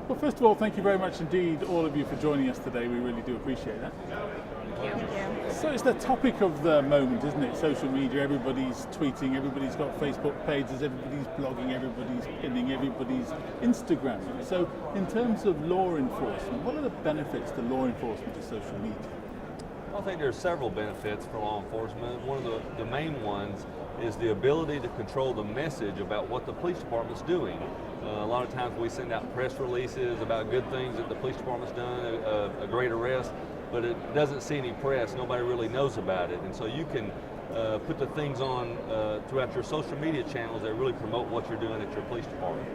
Well, first of all, thank you very much indeed, all of you, for joining us today. We really do appreciate that. Thank you. So it's the topic of the moment, isn't it? Social media, everybody's tweeting, everybody's got Facebook pages, everybody's blogging, everybody's pinning, everybody's Instagramming. So in terms of law enforcement, what are the benefits to law enforcement of social media? I think there are several benefits for law enforcement. One of the main ones is the ability to control the message about what the police department's doing. A lot of times we send out press releases about good things that the police department's done, a great arrest, but it doesn't see any press. Nobody really knows about it. And so you can put the things on throughout your social media channels that really promote what you're doing at your police department.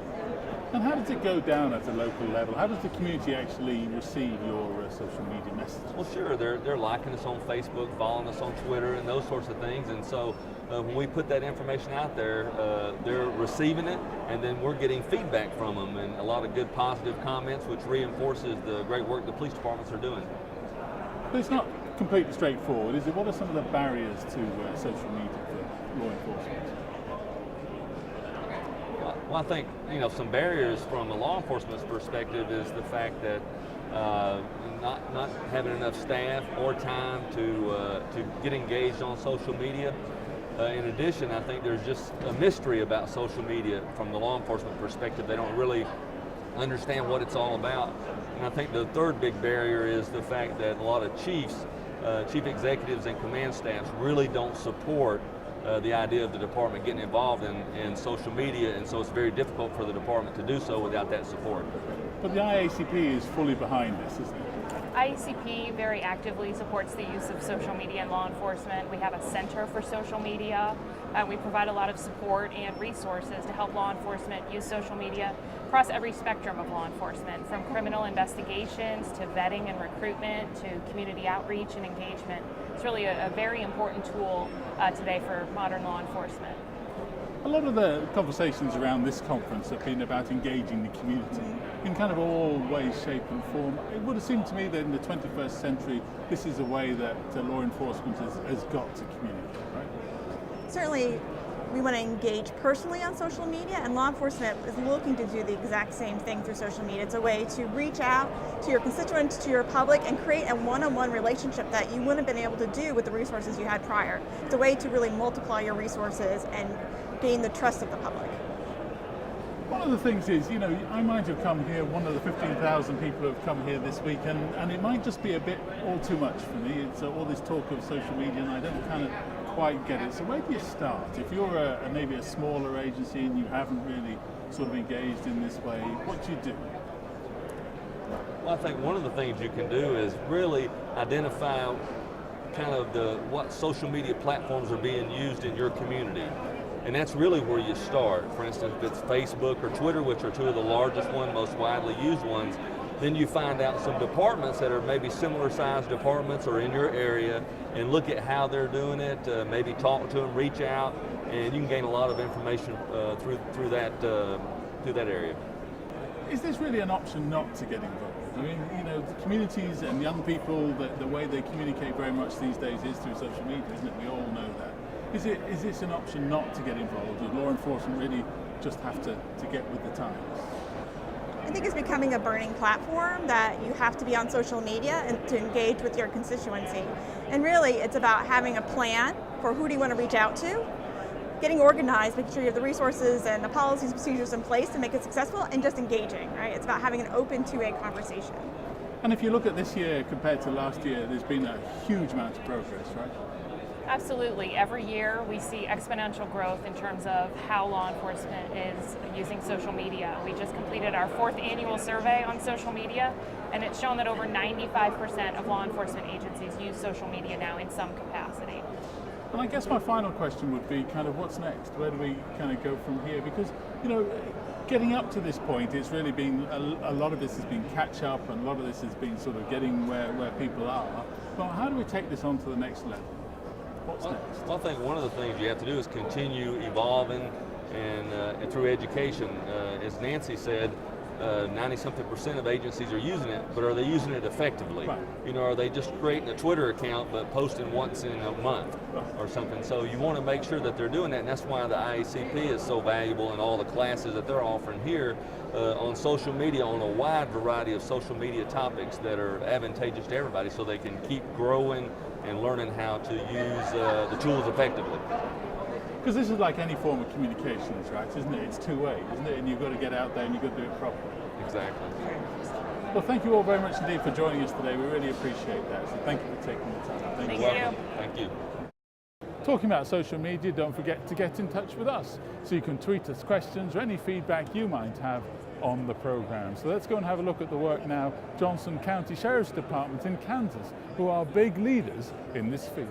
And how does it go down at a local level? How does the community actually receive your social media messages? Well, sure, they're liking us on Facebook, following us on Twitter, and those sorts of things. And so when we put that information out there, they're receiving it, and then we're getting feedback from them, and a lot of good positive comments, which reinforces the great work the police departments are doing. But it's not completely straightforward, is it? What are some of the barriers to social media for law enforcement? Well, I think some barriers from a law enforcement's perspective is the fact that not having enough staff or time to get engaged on social media. In addition, I think there's just a mystery about social media from the law enforcement perspective. They don't really understand what it's all about. And I think the third big barrier is the fact that a lot of chief executives and command staffs really don't support the idea of the department getting involved in social media, and so it's very difficult for the department to do so without that support. But the IACP is fully behind this, isn't it? IACP very actively supports the use of social media in law enforcement. We have a center for social media. We provide a lot of support and resources to help law enforcement use social media across every spectrum of law enforcement, from criminal investigations to vetting and recruitment to community outreach and engagement. It's really a very important tool today for modern law enforcement. A lot of the conversations around this conference have been about engaging the community in kind of all ways, shape and form. It would have seemed to me that in the 21st century, this is a way that law enforcement has got to communicate, right? Certainly, we want to engage personally on social media, and law enforcement is looking to do the exact same thing through social media. It's a way to reach out to your constituents, to your public, and create a one-on-one relationship that you wouldn't have been able to do with the resources you had prior. It's a way to really multiply your resources and gain the trust of the public. One of the things is, I might have come here, one of the 15,000 people who have come here this week, and it might just be a bit all too much for me. It's all this talk of social media, and I don't kind of quite get it. So where do you start? If you're maybe a smaller agency and you haven't really sort of engaged in this way, what do you do? Well, I think one of the things you can do is really identify kind of what social media platforms are being used in your community. And that's really where you start. For instance, if it's Facebook or Twitter, which are two of the largest ones, most widely used ones, then you find out some departments that are maybe similar sized departments or in your area and look at how they're doing it, maybe talk to them, reach out, and you can gain a lot of information through that area. Is this really an option not to get involved? I mean, the communities and young people, the way they communicate very much these days is through social media, isn't it? We all know that. Is this an option not to get involved? Does law enforcement really just have to get with the times? I think it's becoming a burning platform that you have to be on social media and to engage with your constituency. And really, it's about having a plan for who do you want to reach out to, getting organized, making sure you have the resources and the policies and procedures in place to make it successful, and just engaging, right? It's about having an open two-way conversation. And if you look at this year compared to last year, there's been a huge amount of progress, right? Absolutely. Every year we see exponential growth in terms of how law enforcement is using social media. We just completed our 4th annual survey on social media, and it's shown that over 95% of law enforcement agencies use social media now in some capacity. And I guess my final question would be kind of what's next? Where do we kind of go from here? Because, getting up to this point, it's really been, a lot of this has been catch up, and a lot of this has been sort of getting where people are. But how do we take this on to the next level? What's next? Well, I think one of the things you have to do is continue evolving and through education. As Nancy said, 90-something% of agencies are using it, but are they using it effectively? Right. You know, are they just creating a Twitter account but posting once in a month or something? So you want to make sure that they're doing that, and that's why the IACP is so valuable in all the classes that they're offering here on social media, on a wide variety of social media topics that are advantageous to everybody, so they can keep growing and learning how to use the tools effectively. Because this is like any form of communications, right? Isn't it? It's two-way, isn't it? And you've got to get out there and you've got to do it properly. Exactly. Well, thank you all very much indeed for joining us today. We really appreciate that. So thank you for taking the time. Thank You're you. welcome. Thank you. Talking about social media, don't forget to get in touch with us. So you can tweet us questions or any feedback you might have on the program. So let's go and have a look at the work now. Johnson County Sheriff's Department in Kansas, who are big leaders in this field.